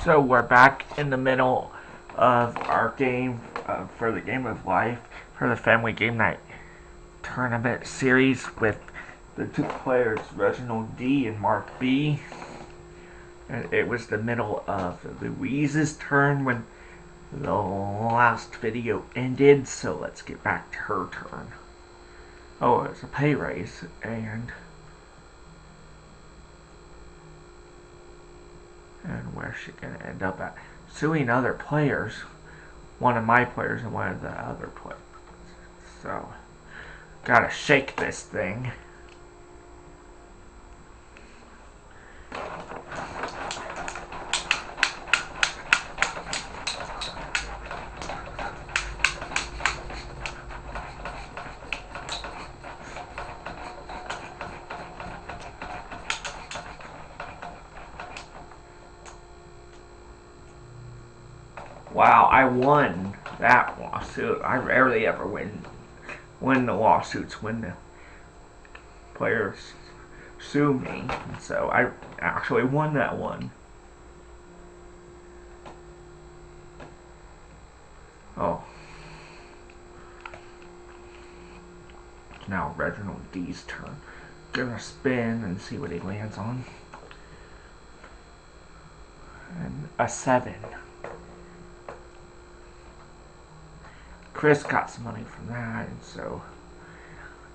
So we're back in the middle of our game for the Game of Life for the Family Game Night Tournament series with the two players, Reginald D and Marc B. And it was the middle of Louise's turn when the last video ended, so let's get back to her turn. Oh, it's a pay raise, and where's she gonna end up at? Suing other players, one of my players and one of the other players. So, gotta shake this thing. Wow, I won that lawsuit. I rarely ever win the lawsuits when the players sue me. So I actually won that one. Oh. Now Reginald D's turn. Gonna spin and see what he lands on. And a 7. Chris got some money from that, and so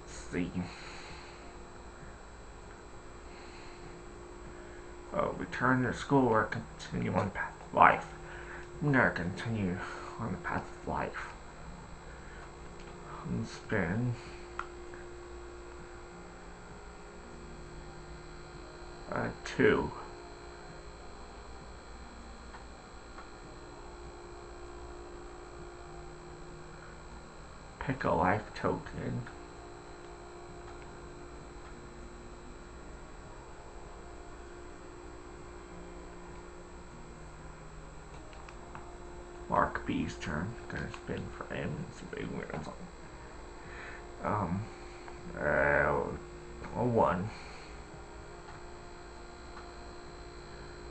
let's see. Oh, return to school or continue on the path of life. I'm gonna continue on the path of life. And spin. A 2. Pick a life token. Marc B's turn. Gonna spin for him and see what he wins on. A 1.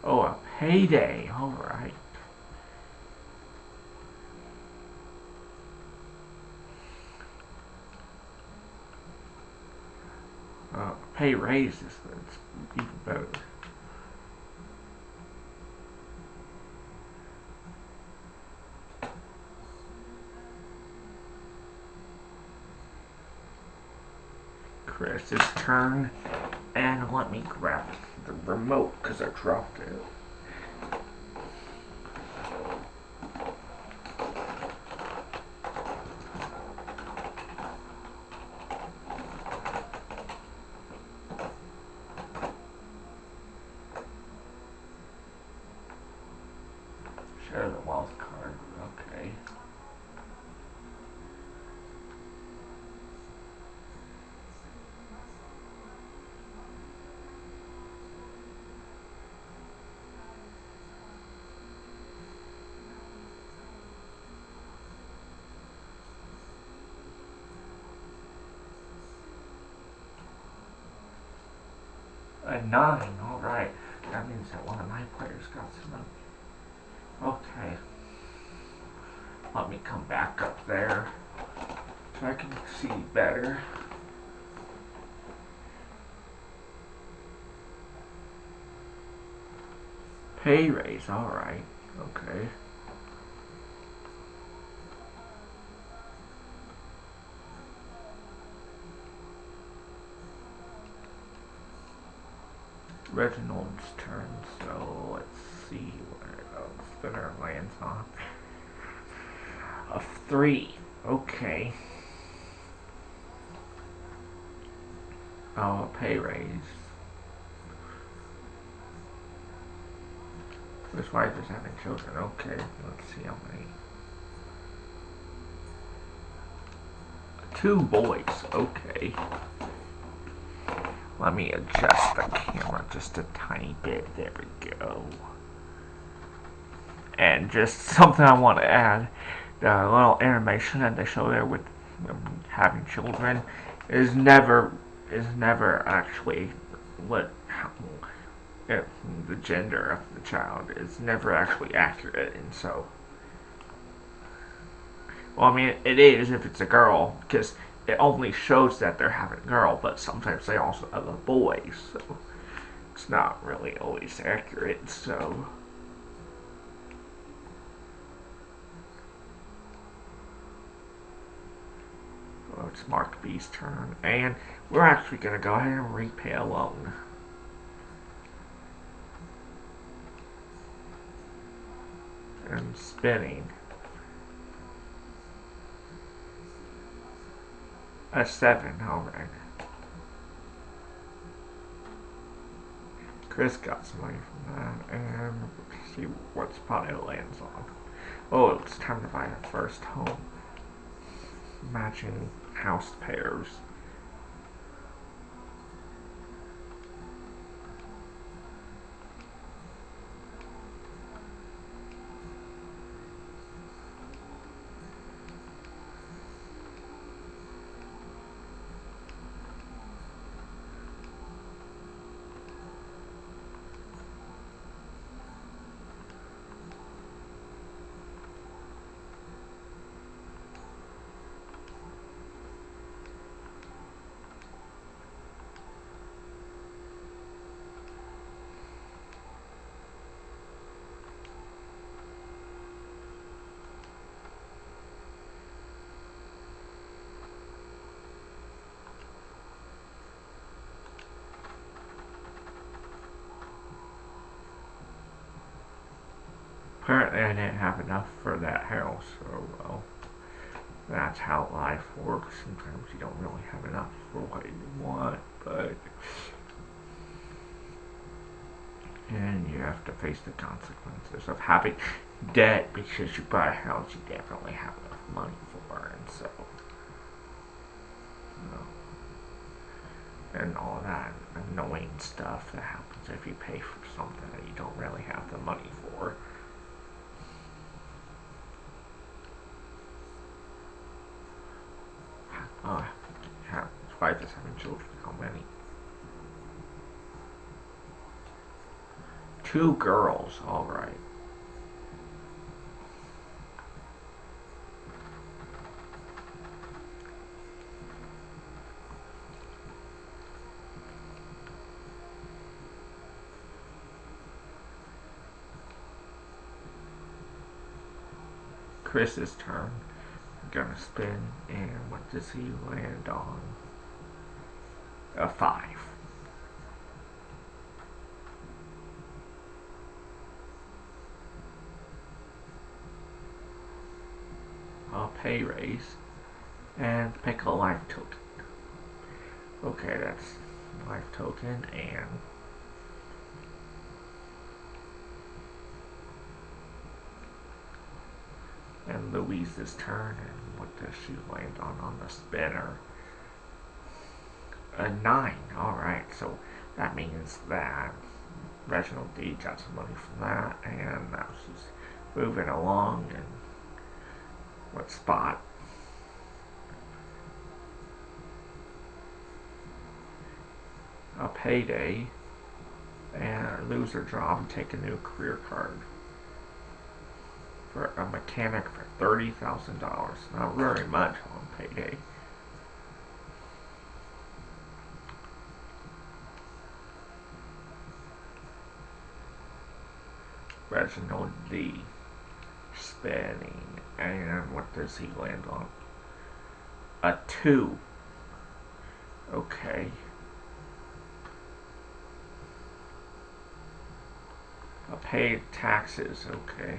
Oh, a payday. Alright. Pay raises. That's even better. Chris's turn, and let me grab the remote because I dropped it. Share the wealth card. Okay. A 9, alright. That means that one of my players got some money. Okay. Let me come back up there so I can see better. Pay raise, alright. Okay. Reginald's turn, so let's see where the spinner lands on. A 3. Okay. Oh, a pay raise. His wife is having children. Okay, let's see how many. 2 boys. Okay. Let me adjust the camera just a tiny bit. There we go. And just something I want to add. The little animation that they show there with having children is never actually what if the gender of the child is never actually accurate, and so, well, I mean, it is if it's a girl, because it only shows that they're having a girl, but sometimes they also have a boy, so it's not really always accurate, so. Well, it's Marc B's turn, and we're actually going to go ahead and repay a loan. And spinning. A 7, alright. Chris got some money from that, and let's see what spot it lands on. Oh, it's time to buy a first home. Matching house pairs. Apparently I didn't have enough for that house, so well, that's how life works. Sometimes you don't really have enough for what you want, but and you have to face the consequences of having debt because you bought a house you definitely have enough money for, and so, you know, and all that annoying stuff that happens if you pay for something that you don't really have the money for. His wife is having children. How many? 2 girls. All right. Chris's turn. I'm gonna spin, and what does he land on? A 5. A pay raise, and pick a life token. Okay, that's life token, and Louise's turn, and what does she land on the spinner? A 9. Alright, so that means that Reginald D got some money from that, and now she's moving along, and what spot? A payday, and lose her job and take a new career card. For a mechanic for $30,000. Not very much on payday. Reginald D. Spinning. And what does he land on? A 2. Okay. A paid taxes. Okay.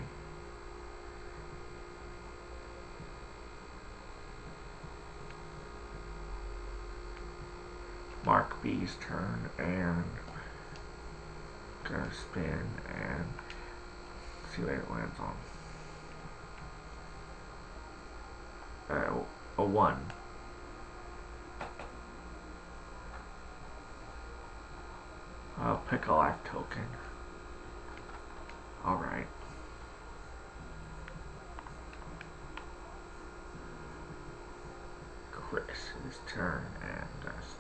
Marc B's turn, and gonna spin and see what it lands on. A 1. I'll pick a life token. Alright. Chris's turn, and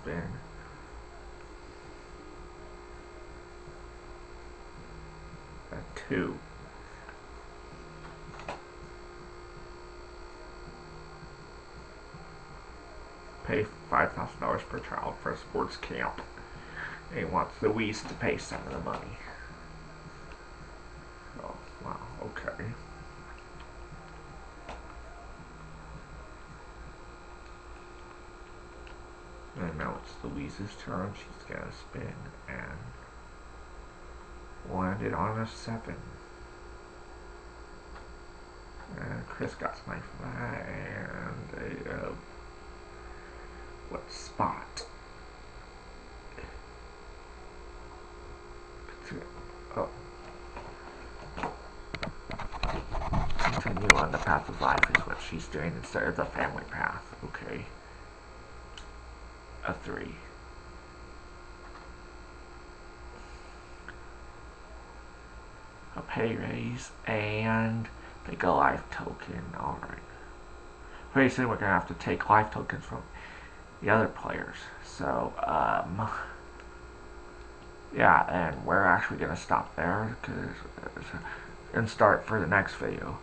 spin. 2. Pay $5,000 per child for a sports camp. And he wants the Wies to pay some of the money. Oh, wow, okay. And now it's Louise's turn. She's gonna spin and landed on a 7. And Chris got my 5 and a what spot? Oh. Continue on the path of life is what she's doing instead of the family path. Okay. A 3. A pay raise and take a life token. Alright. Pretty soon we're gonna have to take life tokens from the other players. So, yeah, and we're actually gonna stop there and start for the next video.